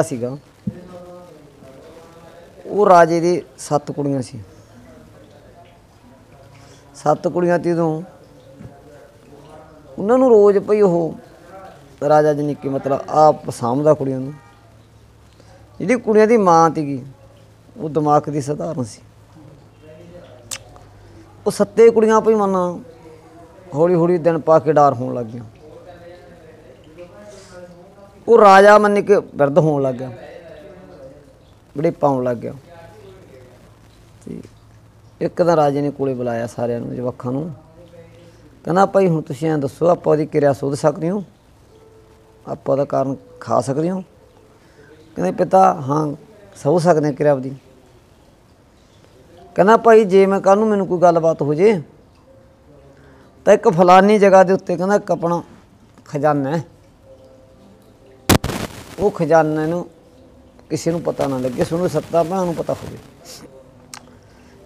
ਸੀਗਾ ਉਹ ਰਾਜੇ ਦੀ 7 ਕੁੜੀਆਂ ਸੀ। 7 ਕੁੜੀਆਂ ਤੇ ਉਦੋਂ ਉਹਨਾਂ ਨੂੰ ਰੋਜ਼ ਭਈ ਉਹ ਰਾਜਾ ਜਾਣੀ ਕਿ ਮਤਲਬ ਆਪ ਸਾਂਭਦਾ ਕੁੜੀਆਂ ਨੂੰ। ਜਿਹੜੀ ਕੁੜੀਆਂ ਦੀ ਮਾਂ ਸੀਗੀ ਉਹ ਦਿਮਾਗ ਦੀ ਸਧਾਰਨ ਸੀ। ਉਹ 7 ਕੁੜੀਆਂ ਭਈ ਮਨ ਹੌਲੀ ਹੌਲੀ ਦਿਨ ਪਾ ਕੇ ਡਾਰ ਹੋਣ ਲੱਗ ਗਈਆਂ। ਉਹ ਰਾਜਾ ਮੰਨ के बिरध होने लग गया, वड़ेपा आउण लग गया। एक दिन राजे ने कोले बुलाया सारिਆਂ ਨੂੰ जवाखां ਨੂੰ, कहना भाई हुण तुसीं ऐ दसो आपां ओहदी किरिया सुध सकदे हो, आपां ओहदा कारण खा सकदे हो? कहंदे पिता हाँ सह सकदे किरिया ओहदी। कहना भाई जे मैं कल नूं मैनूं कोई गलबात हो जे तां एक फलानी जगह दे उत्ते कहंदा एक अपना खजाना है, वो खजाने नूं किसी नूं पता ना लगे, सुनो 7 भैणां नूं पता होवे।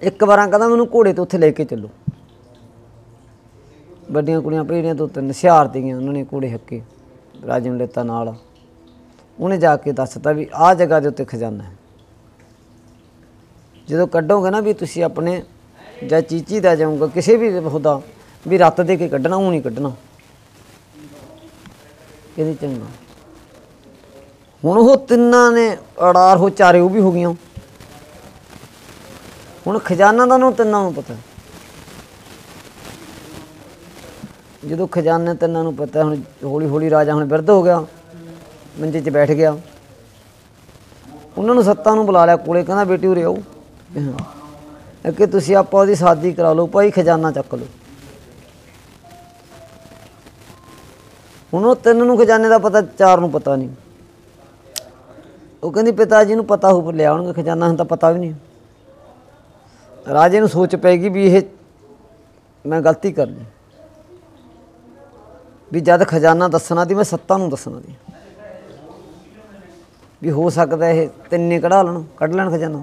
एक बार कहंदा मैनूं घोड़े तो उत्थे लेके चलो। वड्डियां कुड़ियां भैड़ियां 2-3 हुशियार सीगियां, उन्होंने घोड़े हक्के राजे नूं लेता नाल। उन्हें जाके दसता भी आ जगह दे उत्ते खजाना है, जदों कड्डोगे ना भी तुसीं अपने जां चीची दा जाऊंगा किसी भी होदा भी रत्त दे के कड्ढना, ऊँ नहीं कड्ढना। कहदी चंगा। हुण वो तिन्नां ने अड़ार हो चारे वो भी हो गईयां। हुण खजाना दा उन्हां तिन्नां नूं पता, जदों खजाने तिन्नां नूं पता, हुण हौली हौली राजा हुण बिरध हो गया, मंजे 'च बैठ गया। उन्हां नूं 7 नूं बुला लिया कोले, कहंदा बेटी उरे आओ कि तुसीं आपां ओहदी शादी करा लो, भाई खजाना चक लो। हुण वो 3 नूं खजाने दा पता, 4 नूं पता नहीं। वो कहती पिता जी नूं पता हो लिया आउणगे खजाना, हम तो पता भी नहीं। राजे नूं सोच पैगी भी ये मैं गलती कर ली भी जद खजाना दसना ती मैं 7 नूं दसना ती भी हो सकता है 3 कढ़ लैण खजाना।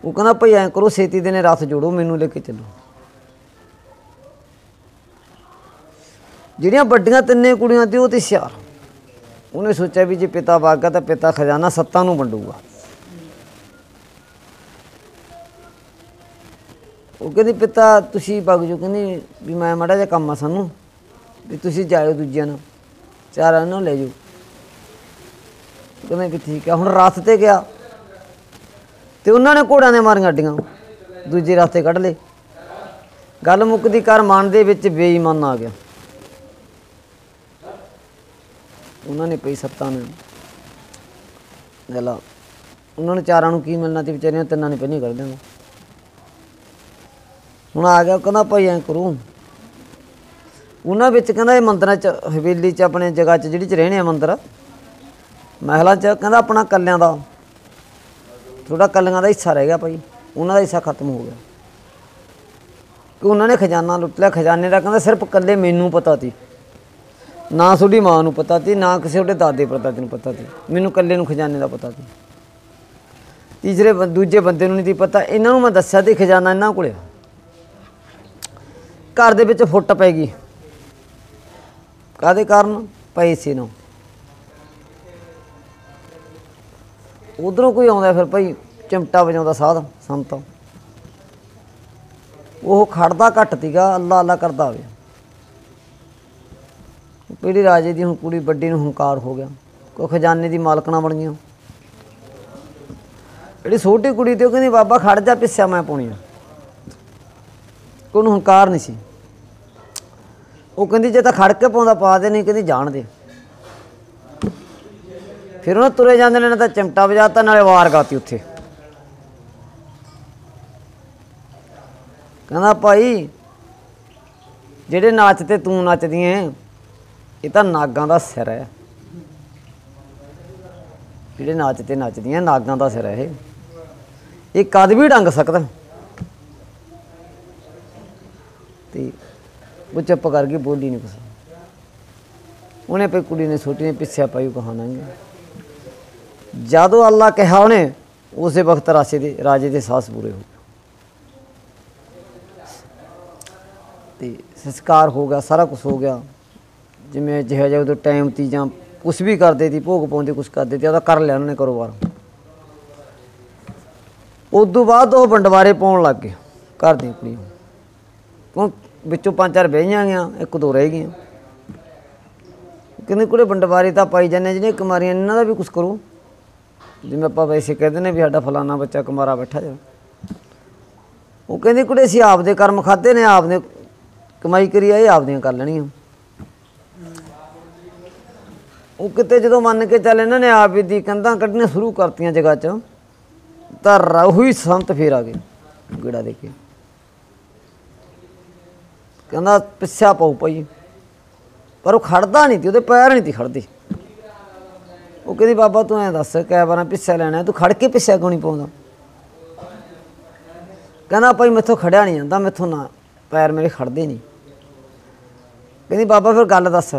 वो कहना भाई ऐ करो छेती देने रथ जोड़ो, मैनू लेके चलो। जिहड़ियां वड्डियां 3 कुड़ियां ती वो ते हुशियार, उन्हें सोचा भी जे पिता भाग गया तो पिता खजाना 7 नूं वंडूगा। वो कहती पिता तुसीं भग जाओ, कहती भी मैं माड़ा जिहा काम आ सानूं भी तुसीं जाओ दूजियां नाल 4 नूं ले जाओ। कहते भी ठीक है। हुण रथ ते गया तो उन्होंने घोड़ियां ने मारियां अड्डियां, दूजे रस्ते कढ़ ले। गल मुकदी कर मन दे विच बेईमान आ गया। उन्होंने पई 7 ने गला, उन्होंने 4 नूं की मिलना ती, बेचारियां 3 ने पहले कर देना। हुण आ गया, कहंदा भाई ऐ करो उन्हां विच, कहंदा ये मंदिरां च हवेली च अपने जगह च जिहड़ी च रहणे आ मंदिर महलां च, कहंदा अपना कल्लियां दा थोड़ा कल्लियां दा हिस्सा रह गया भाई, उन्हां दा हिस्सा खत्म हो गया कि उन्होंने खजाना लुट लिया। खजाने का कहंदा सिर्फ कल्ले मैनूं पता ती, ना थोड़ी माँ नूं पता ती, ना किसी उहदे दादे परदादे नूं पता ती, मैनूं कल्ले नूं खजाने का पता ती। तीसरे दूजे बंदे नूं नहीं ती पता। इन्हां नूं मैं दस्सिया ती खजाना इन्हां कोले। घर दे विच फुट पै गई, काहदे कारण? पैसे नाल। उधरों कोई आउंदा फिर भाई चिमटा वजाउंदा साध संत, वो खड़दा घट सीगा, अल्लाह अल्लाह करदा आवे। पीढ़ी राजे की हुण कुड़ी बड्डी नूं हंकार हो गया, कोई खजाने की मालकना बन गई। जिहड़ी छोटी कुड़ी थी कहती बाबा खड़ जा, पिस्या मैं पाउणी आ। कोई हंकार नहीं सी। वो कहती जे तां खड़ के पाउंदा पा दे, नहीं कहती जाण दे। फिर उन्हें तुरे जाते ने तो चिमटा वजाता, नाले वार गाती उत्थे। कहंदा भाई जिहड़े नाचते तूं नचदी ऐ, ये तो नागां दा सिर है। जिहड़े नाचते नचदियां नागां दा सिर है, ये कद भी डंग सकदा। ते वो चुप कर गई, बोली नहीं कुछ। उन्हें भाई कुड़ी ने छोटी ने पिस्या पाई कहाना जदों अल्लाह कहा उन्हें, उस वक्त राजे के साहस पूरे हो गए। संस्कार हो गया, सारा कुछ हो गया। जिमें जिहा जिहा उदों टाइम ती जां ਕੁਛ ਵੀ ਕਰਦੇ ਤੀ, ਭੋਗ ਪਾਉਂਦੇ, ਕੁਛ ਕਰਦੇ ਤੀ, ਉਹਦਾ ਕਰ ਲਿਆ ਉਹਨਾਂ ਨੇ ਕਾਰੋਬਾਰ। ਉਦੋਂ ਬਾਅਦ ਉਹ ਬੰਡਵਾਰੇ ਪਾਉਣ ਲੱਗ ਗਏ ਘਰ ਦੀਆਂ ਕੁੜੀਆਂ, ਕਿਉਂ ਵਿੱਚੋਂ 5-4 ਵਿਆਹੀਆਂ ਗਈਆਂ, 1-2 ਰਹਿ ਗਈਆਂ। ਕਹਿੰਦੇ ਕੁੜੇ ਬੰਡਵਾਰੇ ਤਾਂ ਪਾਈ ਜਾਂਦੇ, ਜਿਹੜੀਆਂ ਕੁਮਾਰੀਆਂ ਇਹਨਾਂ ਦਾ ਵੀ ਕੁਛ ਕਰੋ। ਜਿਵੇਂ ਆਪਾਂ ਵੈਸੇ ਕਹਿੰਦੇ ਨੇ ਵੀ ਸਾਡਾ ਫਲਾਨਾ ਬੱਚਾ ਕੁਮਾਰਾ ਬੈਠਾ ਜਾ, ਉਹ ਕਹਿੰਦੀ ਕੁੜੇ ਅਸੀਂ ਆਪਦੇ ਕਰਮ ਖਾਧੇ ਨੇ, ਆਪਦੇ ਕਮਾਈ ਕਰੀ ਆਏ, ਆਪਦੀਆਂ ਕਰ ਲੈਣੀਆਂ। ਉਹ ਕਿਤੇ ਜਦੋਂ ਮੰਨ ਕੇ ਚੱਲ ਇਹਨਾਂ ਨੇ ਆਪ ਹੀ ਦੀ ਕੰਧਾਂ ਕੱਢਣੀਆਂ ਸ਼ੁਰੂ ਕਰਤੀਆਂ ਜਗ੍ਹਾ 'ਚ, ਤਾਂ ਉਹੀ ਸੰਤ ਫੇਰ ਆ ਗਏ ਗੇੜਾ ਦੇ ਕੇ, ਕਹਿੰਦਾ ਪਿੱਛਾ ਪਾਉ ਭਾਈ, ਪਰ ਉਹ ਖੜਦਾ ਨਹੀਂ ਤੀ, ਉਹਦੇ ਪੈਰ ਨਹੀਂ ਤੀ ਖੜਦੇ। ਉਹ ਕਹਿੰਦੀ ਬਾਬਾ ਤੂੰ ਐਂ ਦੱਸ ਕੈ ਵਾਰਾਂ ਪਿੱਛਾ ਲੈਣਾ, ਤੂੰ ਖੜ ਕੇ ਪਿੱਛਾ ਕਿਉਂ ਨਹੀਂ ਪਾਉਂਦਾ? ਕਹਿੰਦਾ ਭਾਈ ਮੈਥੋਂ ਖੜਿਆ ਨਹੀਂ ਜਾਂਦਾ, ਮੈਥੋਂ ਨਾ ਪੈਰ ਮੇਰੇ ਖੜਦੇ ਨਹੀਂ। ਕਹਿੰਦੀ ਬਾਬਾ ਫਿਰ ਗੱਲ ਦੱਸ।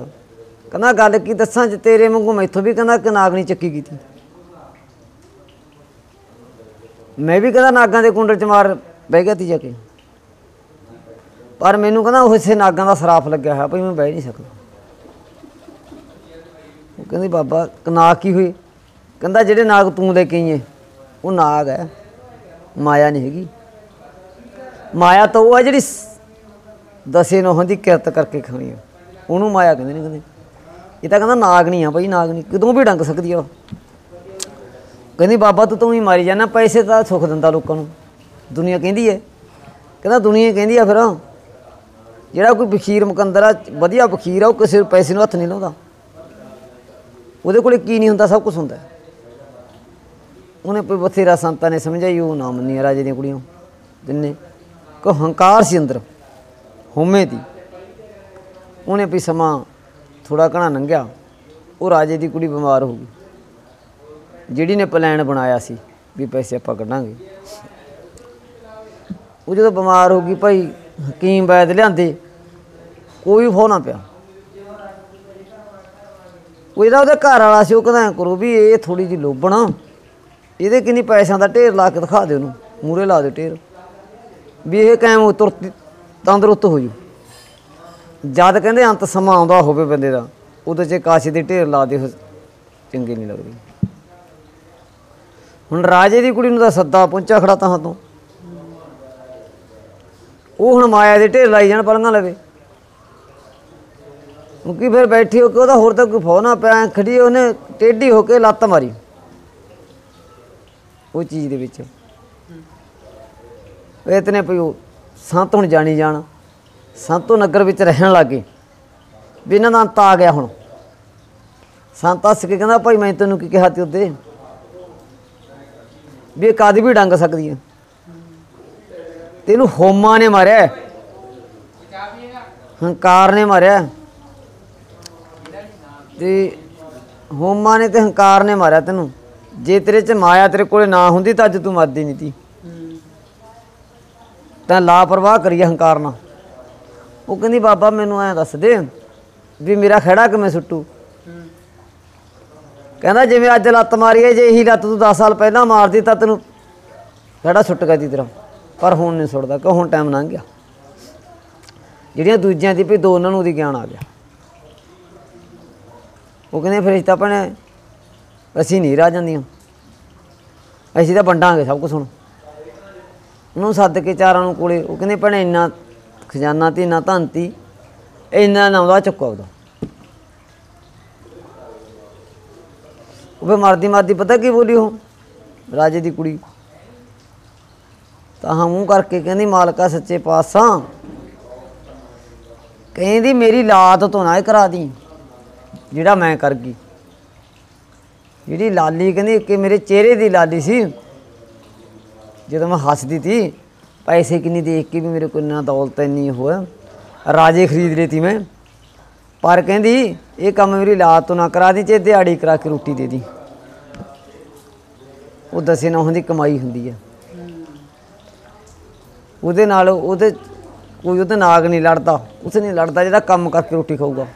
ਕਹਿੰਦਾ ਗੱਲ ਕੀ ਦੱਸਾਂ, ਜੇ ਤੇਰੇ ਵਾਂਗੂ ਮੈਥੋਂ ਵੀ ਕਹਿੰਦਾ ਕਿ ਨਾਗਣੀ ਚੱਕੀ ਕੀਤੀ, ਮੈਂ ਵੀ ਕਹਿੰਦਾ ਨਾਗਾਂ ਦੇ ਕੁੰਡਲ 'ਚ ਮਾਰ ਬਹਿ ਗਿਆ ਤੀ ਜਾ ਕੇ, ਪਰ ਮੈਨੂੰ ਕਹਿੰਦਾ ਉਸੇ ਨਾਗਾਂ ਦਾ ਸਰਾਫ ਲੱਗਿਆ ਹੋਇਆ ਭਾਈ, ਮੈਂ ਬਹਿ ਨਹੀਂ ਸਕਦਾ। ਉਹ ਕਹਿੰਦੀ ਬਾਬਾ ਨਾਗ ਕੀ ਹੋਏ? ਕਹਿੰਦਾ ਜਿਹੜੇ ਨਾਗ ਤੂੰ ਲੈ ਕੇ ਆਈਏ ਉਹ ਨਾਗ ਹੈ, ਮਾਇਆ ਨਹੀਂ ਹੈਗੀ। ਮਾਇਆ ਤਾਂ ਉਹ ਹੈ ਜਿਹੜੀ 10 ਨੋਹਾਂ ਦੀ ਕਿਰਤ ਕਰਕੇ ਖਾਣੀ ਆ, ਉਹਨੂੰ ਮਾਇਆ ਕਹਿੰਦੇ ਨੇ। ਕਹਿੰਦੇ ਇਹ ਤਾਂ ਕਹਿੰਦਾ ਨਾਗਣੀ ਆ ਭਾਈ, ਨਾਗਣੀ ਕਿਦੋਂ ਵੀ ਡੰਗ ਸਕਦੀ ਆ। ਕਹਿੰਦੀ ਬਾਬਾ ਤੂੰ ਹੀ ਮਾਰੀ ਜਾਂਦਾ, ਪੈਸੇ ਤਾਂ ਸੁੱਖ ਦਿੰਦਾ ਲੋਕਾਂ ਨੂੰ, ਦੁਨੀਆ ਕਹਿੰਦੀ ਹੈ। ਕਹਿੰਦਾ ਦੁਨੀਆ ਕਹਿੰਦੀ ਆ ਫਿਰ ਜਿਹੜਾ ਕੋਈ ਵਖੀਰ ਮੁਕੰਦਰ ਆ, ਵਧੀਆ ਵਖੀਰ ਆ, ਉਹ ਕਿਸੇ ਪੈਸੇ ਨੂੰ ਹੱਥ ਨਹੀਂ ਲਾਉਂਦਾ, ਉਹਦੇ ਕੋਲ ਕੀ ਨਹੀਂ ਹੁੰਦਾ, ਸਭ ਕੁਛ ਹੁੰਦਾ। ਉਹਨੇ ਬਥੇਰਾ ਸੰਤਾਂ ਨੇ ਸਮਝਾਈ, ਉਹ ਨਾ ਮੰਨੀ ਰਾਜੇ ਦੀਆਂ ਕੁੜੀਆਂ ਜਿੰਨੇ ਕੋ ਹੰਕਾਰ ਸੀ ਅੰਦਰ ਹੋਮੇ ਦੀ। ਉਹਨੇ ਵੀ ਸਮਾਂ ਥੋੜ੍ਹਾ ਘਣਾ ਲੰਘਿਆ, ਉਹ ਰਾਜੇ ਦੀ ਕੁੜੀ ਬਿਮਾਰ ਹੋ ਗਈ, ਜਿਹੜੀ ਨੇ ਪਲਾਨ ਬਣਾਇਆ ਸੀ ਵੀ ਪੈਸੇ ਆਪਾਂ ਕੱਢਾਂਗੇ। ਉਹ ਜਦੋਂ ਬਿਮਾਰ ਹੋ ਗਈ ਭਾਈ, ਹਕੀਮ ਵੈਦ ਲਿਆਂਦੇ, ਕੋਈ ਫੋ ਨਾ ਪਿਆ। ਉਹ ਜਿਹੜਾ ਉਹਦੇ ਘਰ ਵਾਲਾ ਸੀ, ਉਹ ਕਹਿੰਦਾ ਕਰੋ ਵੀ ਇਹ ਥੋੜ੍ਹੀ ਜਿਹੀ ਲੋਭਣਾ, ਇਹਦੇ ਕਿੰਨੀ ਪੈਸਿਆਂ ਦਾ ਢੇਰ ਲਾ ਕੇ ਦਿਖਾ ਦਿਓ, ਉਹਨੂੰ ਮੂਹਰੇ ਲਾ ਦਿਓ ਢੇਰ, ਵੀ ਇਹ ਕਾਇਮ ਤੁਰਤ ਤੰਦਰੁਸਤ ਹੋ ਜੂ। ਜਦ ਕਹਿੰਦੇ ਅੰਤ ਸਮਾਂ ਆਉਂਦਾ ਹੋਵੇ ਬੰਦੇ ਦਾ, ਉਹਦੇ 'ਚ ਕਾਸ਼ੀ ਦੇ ਢੇਰ ਲਾ ਦਿਓ, ਚੰਗੇ ਨਹੀਂ ਲੱਗਦੇ। ਹੁਣ ਰਾਜੇ ਦੀ ਕੁੜੀ ਨੂੰ ਤਾਂ ਸੱਦਾ ਪਹੁੰਚਾ ਖੜਾ ਤਾਂ ਤੋਂ, ਉਹ ਹੁਣ ਮਾਇਆ ਦੇ ਢੇਰ ਲਾਈ ਜਾਣ ਪਲੰਘਾਂ ਲਵੇ। ਕਿਉਂਕਿ ਫਿਰ ਬੈਠੀ ਹੋ ਕੇ ਉਹਦਾ ਹੋਰ ਤਾਂ ਕੋਈ ਫੋ ਨਾ ਪਿਆ, ਖੜੀ ਉਹਨੇ ਟੇਢੀ ਹੋ ਕੇ ਲੱਤ ਮਾਰੀ ਉਹ ਚੀਜ਼ ਦੇ ਵਿੱਚ। ਇਤਨੇ ਪਈ ਉਹ ਸੰਤ ਹੁਣ ਜਾਣੀ ਜਾਣ, ਸੰਤੋ ਨਗਰ ਵਿੱਚ ਰਹਿਣ ਲੱਗ ਗਏ ਵੀ ਇਹਨਾਂ ਦਾ ਅੰਤ ਆ ਗਿਆ। ਹੁਣ ਸੰਤ ਹੱਸ ਕੇ ਕਹਿੰਦਾ ਭਾਈ ਮੈਂ ਤੈਨੂੰ ਕੀ ਕਿਹਾ ਤੀ ਉਹਦੇ ਵੀ ਇਹ ਕਦ ਵੀ ਡੰਗ ਸਕਦੀ ਹੈ, ਤੈਨੂੰ ਹੋਮਾਂ ਨੇ ਮਾਰਿਆ, ਹੰਕਾਰ ਨੇ ਮਾਰਿਆ, ਤੇ ਹੋਮਾਂ ਨੇ ਤੇ ਹੰਕਾਰ ਨੇ ਮਾਰਿਆ ਤੈਨੂੰ। ਜੇ ਤੇਰੇ 'ਚ ਮਾਇਆ ਤੇਰੇ ਕੋਲ ਨਾ ਹੁੰਦੀ ਤਾਂ ਅੱਜ ਤੂੰ ਮਰਦੀ ਨਹੀਂ ਤੀ, ਤਾਂ ਲਾਪਰਵਾਹ ਕਰੀ ਹੰਕਾਰ ਨਾਲ। ਉਹ ਕਹਿੰਦੀ ਬਾਬਾ ਮੈਨੂੰ ਐਂ ਦੱਸ ਦੇ ਵੀ ਮੇਰਾ ਖਹਿੜਾ ਕਿਵੇਂ ਸੁੱਟੂ? ਕਹਿੰਦਾ ਜਿਵੇਂ ਅੱਜ ਲੱਤ ਮਾਰੀ ਹੈ, ਜੇ ਇਹੀ ਲੱਤ ਤੂੰ 10 ਸਾਲ ਪਹਿਲਾਂ ਮਾਰਦੀ ਤਾਂ ਤੈਨੂੰ ਖਹਿੜਾ ਸੁੱਟ ਗਿਆ ਤੀ ਤੇਰਾ, ਪਰ ਹੁਣ ਨਹੀਂ ਸੁੱਟਦਾ, ਕਿਉਂ ਹੁਣ ਟਾਈਮ ਲੰਘ ਗਿਆ। ਜਿਹੜੀਆਂ ਦੂਜਿਆਂ ਦੀ ਵੀ ਦੋ ਉਹਨਾਂ ਨੂੰ ਉਹਦੀ ਗਿਆਨ ਆ ਗਿਆ। ਉਹ ਕਹਿੰਦੇ ਫਿਰ ਅਸੀਂ ਤਾਂ ਭੈਣੇ ਅਸੀਂ ਨਹੀਂ ਰਹਿ ਜਾਂਦੀਆਂ, ਅਸੀਂ ਤਾਂ ਵੰਡਾਂਗੇ ਸਭ ਕੁਛ। ਹੁਣ ਉਹਨੂੰ ਸੱਦ ਕੇ ਚਾਰਾਂ ਨੂੰ ਕੋਲੇ, ਉਹ ਕਹਿੰਦੇ ਭੈਣੇ ਇੰਨਾ ਖਜ਼ਾਨਾ ਤੀ, ਇੰਨਾ ਧਨ ਤੀ, ਇੰਨਾ ਨਾ ਉਹਦਾ ਚੁੱਕੋ ਉਹਦਾ। ਉਹ ਫਿਰ ਮਰਦੀ ਪਤਾ ਕੀ ਬੋਲੀ ਉਹ ਰਾਜੇ ਦੀ ਕੁੜੀ, ਤਾਂ ਹਾਂ ਮੂੰਹ ਕਰਕੇ ਕਹਿੰਦੀ ਮਾਲਕਾ ਸੱਚੇ ਪਾਤਸ਼ਾਹ, ਕਹਿੰਦੀ ਮੇਰੀ ਲਾਤ ਤੋਂ ਨਾ ਕਰਾ ਦੀ ਜਿਹੜਾ ਮੈਂ ਕਰ ਗਈ। ਜਿਹੜੀ ਲਾਲੀ ਕਹਿੰਦੀ ਕਿ ਮੇਰੇ ਚਿਹਰੇ ਦੀ ਲਾਲੀ ਸੀ, ਜਦੋਂ ਮੈਂ ਹੱਸਦੀ ਤੀ, ਪੈਸੇ ਕਿੰਨੀ ਦੇਖ ਕੇ ਵੀ ਮੇਰੇ ਕੋਲ ਇੰਨਾ ਦੌਲਤ ਇੰਨੀ ਹੋਇਆ, ਰਾਜੇ ਖਰੀਦ ਲਏ ਤੀ ਮੈਂ, ਪਰ ਕਹਿੰਦੀ ਇਹ ਕੰਮ ਮੇਰੀ ਲਾਤ ਤੋਂ ਨਾ ਕਰਾ ਦੀ, ਚਾਹੇ ਦਿਹਾੜੀ ਕਰਾ ਕੇ ਰੋਟੀ ਦੇ ਦੀ। ਉਹ 10 ਨੋਹਾਂ ਦੀ ਕਮਾਈ ਹੁੰਦੀ ਹੈ, ਉਹਦੇ ਨਾਲ ਉਹਦੇ ਕੋਈ ਉਹਦੇ ਨਾਗ ਨਹੀਂ ਲੜਦਾ, ਉਸ ਨਹੀਂ ਲੜਦਾ ਜਿਹੜਾ ਕੰਮ ਕਰਕੇ ਰੋਟੀ ਖਾਊਗਾ।